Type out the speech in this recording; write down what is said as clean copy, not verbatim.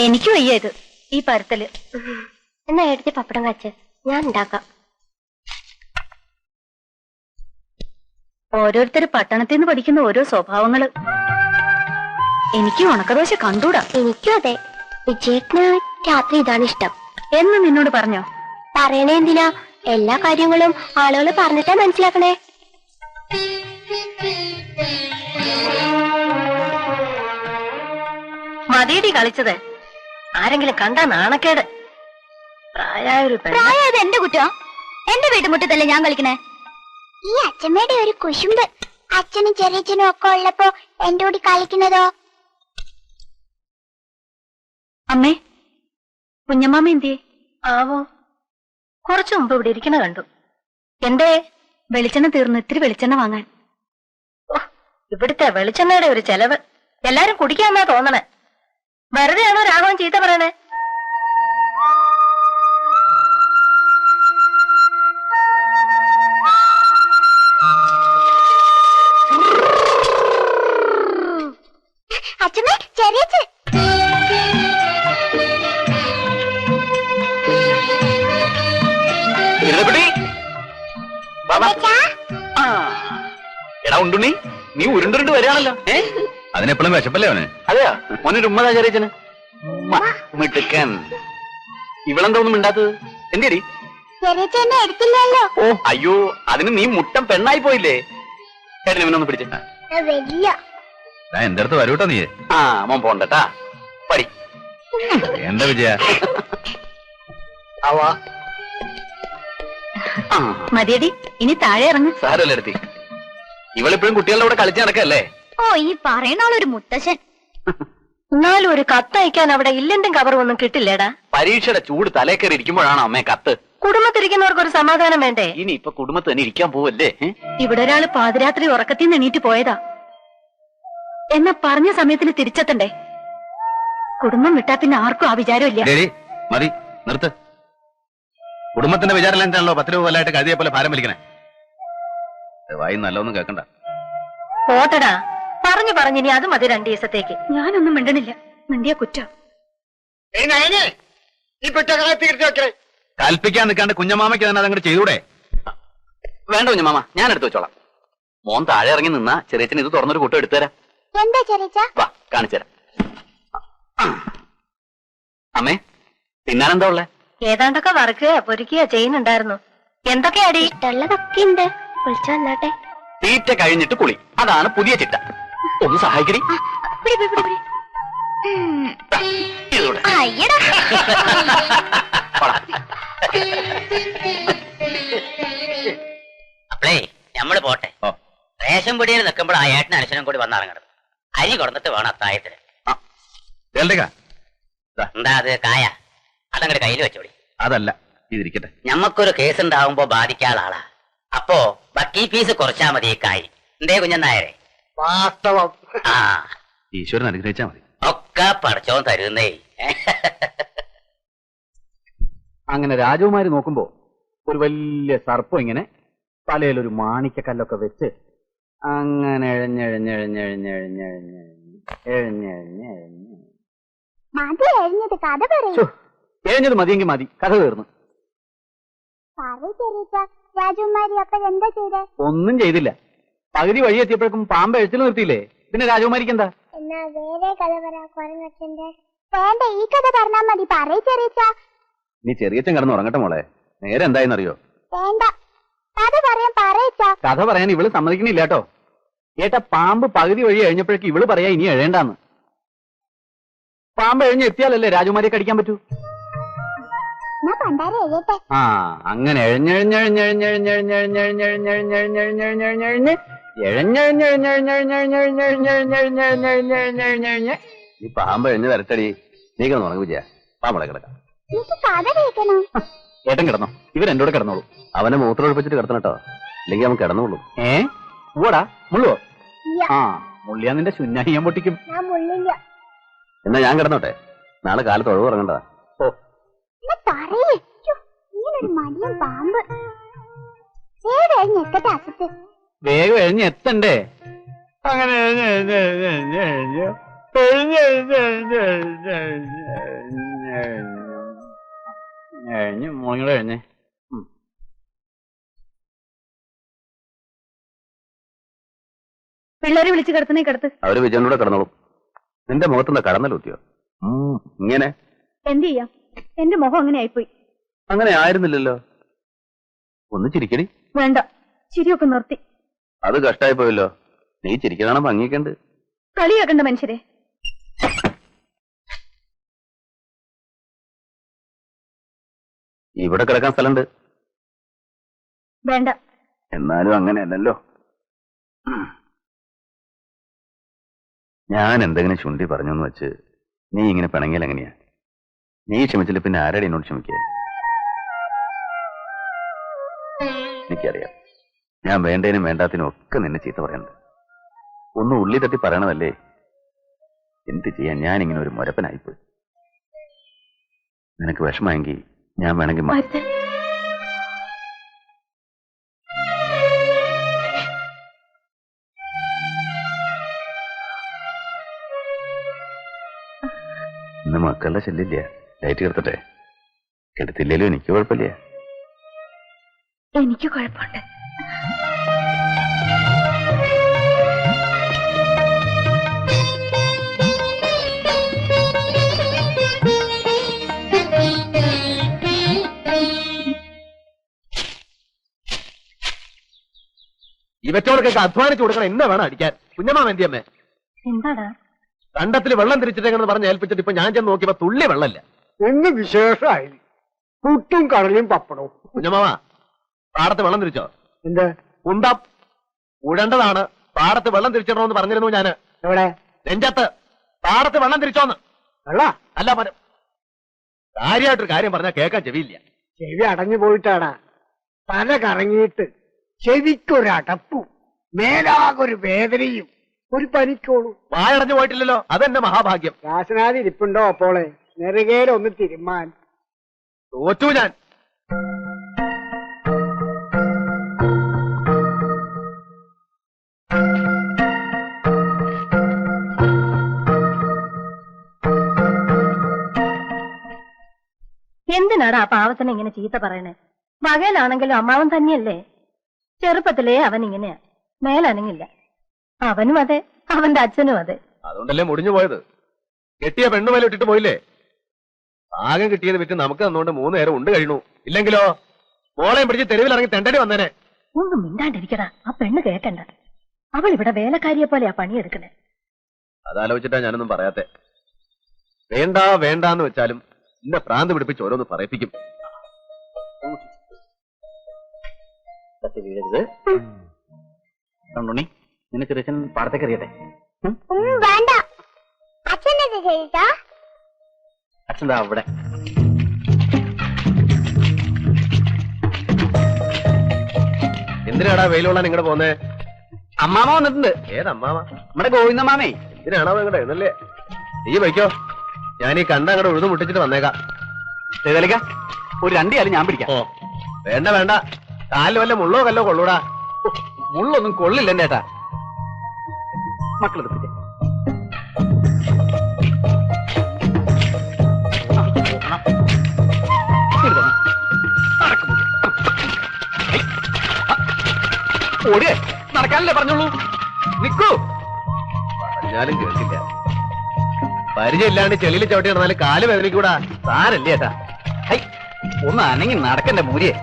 എനിക്ക് വയ്യ ഇത് ഈ പരത്തല്. എന്നാ എടുത്ത് പപ്പടം കാച്ച് ഞാൻ ഉണ്ടാക്കാം. ഓരോരുത്തര് പട്ടണത്തിൽ നിന്ന് പഠിക്കുന്ന ഓരോ സ്വഭാവങ്ങള്. എനിക്ക് ഉണക്കദോശ കണ്ടൂടാ. എനിക്കും അതെ. വിജയേട്ടന് രാത്രി ഇതാണ് ഇഷ്ടം എന്ന് നിന്നോട് പറഞ്ഞോ? പറയണേ എന്തിനാ? എല്ലാ കാര്യങ്ങളും ആളുകൾ പറഞ്ഞിട്ടാ മനസ്സിലാക്കണേ. മതിയടി കളിച്ചത്. ആരെങ്കിലും കണ്ടാ നാണക്കേട്. പ്രായത് എന്റെ കുറ്റം. എന്റെ വീട്ടുമുറ്റത്തല്ലേ ഞാൻ കളിക്കണേ. ഈ അച്ഛമ്മയുടെ ഒരു കുശുമ്പ്. അച്ഛനും ചെറിയച്ഛനും ഒക്കെ ഉള്ളപ്പോ എന്റെ കൂടി കളിക്കുന്നതോ? അമ്മേ, കുഞ്ഞമ്മാമ എന്തിയെ? ആവോ, കുറച്ചു മുമ്പ് ഇവിടെ ഇരിക്കണ കണ്ടു. എന്തേ? വെളിച്ചെണ്ണ തീർന്നു, ഇത്തിരി വെളിച്ചെണ്ണ വാങ്ങാൻ. ഇവിടുത്തെ വെളിച്ചെണ്ണയുടെ ഒരു ചെലവ്. എല്ലാരും കുടിക്കാന്നാ തോന്നണേ. വെറുതെയാണോ രാഘവൻ ചീത്ത പറയണേ? അച്ഛമ്മേ, ചെറിയച്ഛൻ. എടാ ഉണ്ടുണ്ണി, നീ ഉരുണ്ടുരുണ്ട് വരികയാണല്ലോ. അതിനെപ്പോഴും വിശപ്പല്ലേ അവന്? അതെയാ മോനൊരു ഉമ്മതാ ചെറിയച്ഛന്. മിടുക്കൻ. ഇവളെന്താ ഒന്നും മിണ്ടാത്തത്? എന്തേടി? എടുത്തില്ലല്ലോ. ഓ അയ്യോ, അതിന് നീ മുട്ടം പെണ്ണായി പോയില്ലേ? ചേട്ടൻ ഇവനൊന്ന് പിടിച്ച. എന്റെ അടുത്ത് വരൂട്ടോ നീ. ആ മോൻ പോണ്ടട്ടാ. പടി. എന്താ വിജയ? മതിയടി, ഇനി താഴെ ഇറങ്ങും. സാരല്ലേ എടുത്തി. ഇവളിപ്പോഴും കുട്ടികളുടെ കൂടെ കളിച്ച് നടക്കല്ലേ? ഓ, ഈ പറയണോളൊരു മുത്തശ്ശൻ. എന്നാലും ഒരു കത്തയക്കാൻ അവിടെ ഇല്ലെന്നും കവറും ഒന്നും കിട്ടില്ലേടാ. പരീക്ഷയുടെ ചൂട് തലേ കയറി ഇരിക്കുമ്പോഴാണോ അമ്മേ കത്ത്? കുടുംബത്തിരിക്കുന്നവർക്ക് ഒരു സമാധാനം വേണ്ടേ? ഇനി ഇപ്പൊ കുടുംബത്ത് തന്നെ ഇരിക്കാൻ പോവല്ലേ? ഇവിടെ ഒരാള് പാതിരാത്രി ഉറക്കത്തിൽ നിന്ന് എണീറ്റ് പോയതാ. എന്നാ പറഞ്ഞ സമയത്തിന് തിരിച്ചെത്തണ്ടേ? കുടുംബം വിട്ടാ പിന്നെ ആർക്കും ആ വിചാരമില്ല. മതി, നിർത്ത്. കുടുംബത്തിന്റെ വിചാരം എന്താണല്ലോ 10 രൂപ കൊല്ലായിട്ട് കഴുതിയെ പോലെ ഭാരം വലിക്കണേ. വായി നല്ലൊന്നും കേൾക്കണ്ട. പോട്ടടാ, പറഞ്ഞു ഇനി അത് മതി 2 ദിവസത്തേക്ക്. ഞാനൊന്നും മിണ്ടണില്ല. മിണ്ടിയ കുറ്റം. കൽപ്പിക്കാൻ നിൽക്കാണ്ട് കുഞ്ഞമാമയ്ക്ക് തന്നെ അതങ്ങോട്ട് ചെയ്തൂടെ? വേണ്ട കുഞ്ഞമാമ, ഞാൻ എടുത്തു വെച്ചോളാം. മോൻ താഴെ ഇറങ്ങി നിന്നാ ചെറിയച്ഛൻ ഇത് തുറന്നൊരു കൂട്ടം എടുത്തുതരാം. എന്താ ചെറിയ? വാ കാണിച്ചുതരാം. അമ്മേ, തിന്നാനെന്താ ഉള്ളേ? ഏതാണ്ടൊക്കെ വറുക്കുക പൊരിക്കുക ചെയ്യുന്നുണ്ടായിരുന്നു. എന്തൊക്കെയാടി? ഇഷ്ടമുള്ളതൊക്കെ ഉണ്ട്. വിളിച്ചു വന്നാട്ടെ. തീറ്റ കഴിഞ്ഞിട്ട് കുളി, അതാണ് പുതിയ ചിട്ട. ഒന്ന് സഹായിക്കടി. അപ്പളേ നമ്മള് പോട്ടെ. റേഷൻ പൊടിയിൽ നിൽക്കുമ്പോൾ ആ ഏട്ടന് അനുസരണം കൂടി വന്നിറങ്ങണം. അരി കൊടുത്തിട്ട് വേണം അത്തായത്തിന്. എന്താ അത് കായ? അതങ്ങോട്ട് കയ്യിൽ വെച്ചോടി. അതല്ല, ഇതിരിക്കട്ടെ. ഞമ്മക്കൊരു കേസ് ഉണ്ടാവുമ്പോ ബാധിക്കാത്ത ആളാ. അപ്പോ ബക്കി ഫീസ് കുറച്ചാ മതി ഈ കാര്യം. എന്തേ കുഞ്ഞനായരെ? വാസ്തവം. ആ, ഈശ്വരൻ അനുഗ്രഹിച്ചാ മതി. ഒക്കെ പഠിച്ചോൻ തരുന്നേ. അങ്ങനെ രാജകുമാരി നോക്കുമ്പോ ഒരു വലിയ സർപ്പം ഇങ്ങനെ തലയിലൊരു മാണിക്കക്കല്ലൊക്കെ വെച്ച് അങ്ങനെ എഴഞ്ഞത് മതിയെങ്കിൽ മതി, കഥ തീർന്നു. ഒന്നും ചെയ്തില്ല. പകുതി വഴി എത്തിയപ്പോഴേക്കും പാമ്പ് എഴുത്തിൽ നിർത്തിയില്ലേ? പിന്നെ രാജകുമാരിക്ക് എന്താ? നീ ചെറിയച്ഛൻ കിടന്ന് ഉറങ്ങട്ടെ മോളെ. നേരെ എന്തായെന്നറിയോ? കഥ പറയാൻ ഇവള് സമ്മതിക്കണില്ല കേട്ടോ. ഏട്ടാ, പാമ്പ് പകുതി വഴി എഴിഞ്ഞപ്പോഴേക്കും ഇവള് പറയാ ഇനി എഴേണ്ടാന്ന്. പാമ്പ് എഴിഞ്ഞ് എത്തിയാലല്ലേ രാജകുമാരിയെ കടിക്കാൻ പറ്റൂ. ആ, അങ്ങനെ ഈ പാമ്പ് എഴിഞ്ഞ് തരട്ടടി. നീ കിടന്നു ഉറങ്ങി വിജയ. പാമ്പളെ കിടക്കാം. ഏട്ടൻ കിടന്നോ? ഇവരെന്റെ കൂടെ കിടന്നോളൂ. അവനെ മൂത്രം ഒഴിപ്പിച്ചിട്ട് കിടത്തണം കേട്ടോ, അല്ലെങ്കിൽ അവൻ കിടന്നോളൂ. ൂടാ മുള്ളുവോ? ആ, മുള്ളിയാ നിന്റെ ശുന്നാഹിയാൻ പൊട്ടിക്കും. എന്നാ ഞാൻ കിടന്നോട്ടെ, നാളെ കാലത്ത് ഒഴിവ് ഇറങ്ങണ്ടതാ. ഓ, വേഗം എഴഞ്ഞ് എത്തണ്ടേ? അങ്ങനെ മോണിങ്ങളെ കഴിഞ്ഞേ. പിള്ളേരെ വിളിച്ച് കിടത്തുന്നേ കിടത്ത്. അവര് വിജയനോടെ കിടന്നോളും. നിന്റെ മുഖത്തുനിന്ന് കടന്നലൂത്തിയോ? ഇങ്ങനെ എന്ത് ചെയ്യാം, എന്റെ മുഖം അങ്ങനെ ആയിപ്പോയി. അങ്ങനെ ആയിരുന്നില്ലല്ലോ. ഒന്ന് ചിരിക്കടി. വേണ്ട, ചിരിയൊക്കെ നിർത്തി. അത് കഷ്ടായി പോയല്ലോ. നീ ചിരിക്കണ ഭംഗിക്കണ്ട്. കളിയാക്കണ്ട മനുഷ്യരെ. ഇവിടെ കിടക്കാൻ സ്ഥലമുണ്ട്. വേണ്ട. എന്നാലും അങ്ങനെയല്ലല്ലോ. ഞാൻ എന്തെങ്കിലും ചുണ്ടി പറഞ്ഞു എന്ന് വെച്ച് നീ ഇങ്ങനെ പിണങ്ങിയാൽ എങ്ങനെയാ? നീ ക്ഷമിച്ചില്ല പിന്നെ ആരുടെ എന്നോട് ക്ഷമിക്കുക? എനിക്കറിയാം, ഞാൻ വേണ്ടതിനും വേണ്ടാത്തിനും ഒക്കെ നിന്നെ ചീത്ത പറയുന്നുണ്ട്. ഒന്ന് ഉള്ളി തട്ടി പറയണതല്ലേ. എന്ത് ചെയ്യാൻ, ഞാനിങ്ങനെ ഒരു മുരപ്പനായിപ്പോയി. നിനക്ക് വിഷമമെങ്കിൽ ഞാൻ വേണമെങ്കിൽ ഇന്ന് മക്കളുടെ ശല്യമില്ല. ലൈറ്റ് കെടുത്തട്ടെ? കെടുത്തില്ലേലും എനിക്ക് കുഴപ്പമില്ല. എനിക്ക് കുഴപ്പമുണ്ട്. ഇവറ്റോടൊക്കെ അധ്വാനിച്ചു കൊടുക്കണം. എന്നെ വേണം അടിക്കാൻ. കുഞ്ഞമ്മാ എന്തിയമ്മേ? എന്താടാ? കണ്ടത്തിൽ വെള്ളം തിരിച്ചിട്ടെന്ന് പറഞ്ഞ് ഏൽപ്പിച്ചിട്ട് ഇപ്പൊ ഞാൻ ചെന്ന് നോക്കിയപ്പോ തുള്ളി വെള്ളമില്ല. എന്ന് വിശേഷമായി പുട്ടും കടലയും പപ്പടവും. കുഞ്ഞമ്മാവാ, പാടത്ത് വെള്ളം തിരിച്ചോ? എന്ത് കുന്തം ഉഴണ്ടതാണ്. പാടത്ത് വെള്ളം തിരിച്ചിടണമെന്ന് പറഞ്ഞിരുന്നു ഞാന്. എവിടെ? നെഞ്ചത്ത്. പാടത്ത് വെള്ളം തിരിച്ചോന്ന്. വെള്ള അല്ല മരം. കാര്യമായിട്ടൊരു കാര്യം പറഞ്ഞാൽ കേൾക്കാൻ ചെവിയില്ല. ചെവി അടഞ്ഞു പോയിട്ടാടാ. തല കറങ്ങിയിട്ട് ചെവിക്കൊരടപ്പും മേലാകൊരു വേദനയും ഒരു പനിക്കോളും. വായടഞ്ഞു പോയിട്ടില്ലല്ലോ, അതെന്നെ മഹാഭാഗ്യം. രാസനാഥി ഇരിപ്പുണ്ടോ അപ്പോളെ? നെറുകയിലൊന്ന് തിരുമാൻ. തോറ്റു ഞാൻ. എന്തിനാടാ ആ പാവത്തിനെ ഇങ്ങനെ ചീത്ത പറയണേ? മകനാണെങ്കിലും അമ്മാവൻ തന്നെയല്ലേ. ചെറുപ്പത്തിലേ അവൻ ഇങ്ങനെയാ, മേലനങ്ങില്ല. അവനും അതെ, അവന്റെ അച്ഛനും അതെ. അതുകൊണ്ടല്ലേ മുടിഞ്ഞു പോയത്. കെട്ടിയ പെണ്ണുമേലെ ഇട്ടിട്ട് പോയില്ലേ? ആകെ കിട്ടിയത് വിറ്റ് നമുക്ക് തന്നുകൊണ്ട് 3 നേരം ഉണ്ട് കഴിഞ്ഞു. ഇല്ലെങ്കിലോ മോളെയും പിടിച്ച് തെരുവിലിറങ്ങി തെണ്ടടി വന്നേനെ. ഒന്നും മിണ്ടാണ്ടിരിക്കടാ, ആ പെണ്ണ് കേക്കണ്ട. അവൾ ഇവിടെ വേലക്കാരിയെ പോലെയാ പണിയെടുക്കണേ. അതാലോചിച്ചിട്ടാ ഞാനൊന്നും പറയാത്തെ. വേണ്ട വേണ്ടാന്ന് വെച്ചാലും ഇന്നെ പ്രാന്ത് പിടിപ്പിച്ച് ഓരോന്ന് പറയിപ്പിക്കും. നിന്നെ ചെറിയച്ഛൻ പാടത്തേക്ക് അറിയട്ടെ? വേണ്ട, അച്ഛനെ ചെയ്താ അച്ഛൻ അവിടെ. എന്തിനാടാ വെയിലുള്ള നിങ്ങടെ പോന്നേ? അമ്മാമ വന്നിട്ടുണ്ട്. ഏതമ്മാമ? നമ്മുടെ ഗോവിന്ദമാമേ. എന്തിനാണോ നിങ്ങടെ എന്നല്ലേ? നീ വയ്ക്കോ, ഞാൻ ഈ കണ്ട അങ്ങടെ ഉഴുതു മുട്ടിച്ചിട്ട് വന്നേക്കാം. ചെയ്തലിക്ക ഒരു 2 കാലം ഞാൻ പിടിക്കാം. ഓ വേണ്ട വേണ്ട, കാലിൽ വല്ല മുള്ളോ കല്ലോ കൊള്ളൂടാ. മുള്ളൊന്നും കൊള്ളില്ല എന്റെ ഏട്ടാ. മക്കളെടുത്തിട്ട് ഓടിയേ, നടക്കാനല്ലേ പറഞ്ഞോളൂ. നിക്കൂ. പറഞ്ഞാലും കേൾക്കില്ല. പരിചയമില്ലാണ്ട് ചെളിയിൽ ചവിട്ടി നടന്നാലും കാല് വേദനിക്കൂടാ. സാരല്ലേ ഏട്ടാ. ഒന്ന് അനങ്ങി നടക്കണ്ടേ മൂരിയെ.